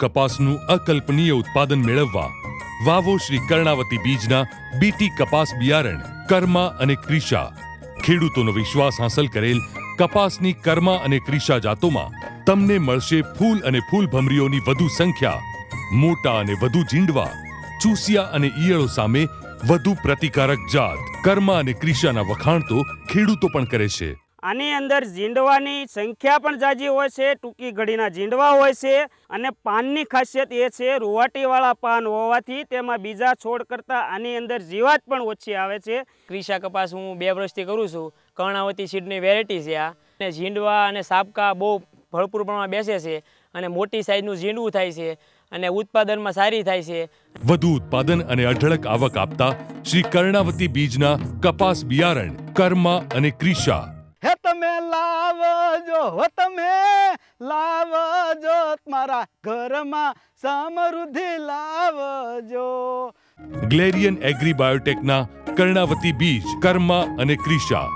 કપાસનું અકલ્પનીય ઉત્પાદન મેળવવા વાવો શ્રી કર્ણાવતી બીજના બીટી કપાસ બિયારણ કર્મા અને ક્રિશા. ખેડૂતોનો વિશ્વાસ હાંસલ કરેલ કપાસની કર્મા અને ક્રિશા જાતોમાં તમને મળશે ફૂલ અને ફૂલભમરીઓની વધુ સંખ્યા, મોટા અને વધુ ઝીંડવા, ચૂસિયા અને ઈયળો સામે વધુ પ્રતિકારક જાત. કર્મા અને ક્રિશાના વખાણ તો ખેડૂતો પણ કરે છે. આની અંદર ઝીંડવાની સંખ્યા પણ ઝાઝી હોય છે, ટૂંકી ઘડીના ઝીંડવા હોય છે અને પાનની ખાસિયત એ છે રૂવાટીવાળા પાન હોવાથી તેમાં બીજા છોડ કરતાં આની અંદર જીવાત પણ ઓછી આવે છે. ક્રિશા કપાસ હું 2 વર્ષથી કરું છું. કર્ણાવતી સીડની વેરાયટી છે આ. અને ઝીંડવા અને સાબકા બહુ ભરપૂર પ્રમાણમાં બેસે છે અને મોટી સાઈઝનું ઝીંડવું થાય છે અને ઉત્પાદનમાં સારી થાય છે. વધુ ઉત્પાદન અને અઢળક આવક આપતા શ્રી કર્ણાવતી બીજના કપાસ બિયારણ કર્મા અને ક્રિશા. હે તમે લાવજો મારા ઘરમાં સમૃદ્ધિ લાવજો. ગ્લેરિયન એગ્રી બાયોટેકના કર્ણાવતી બીજ કર્મા અને ક્રિશા.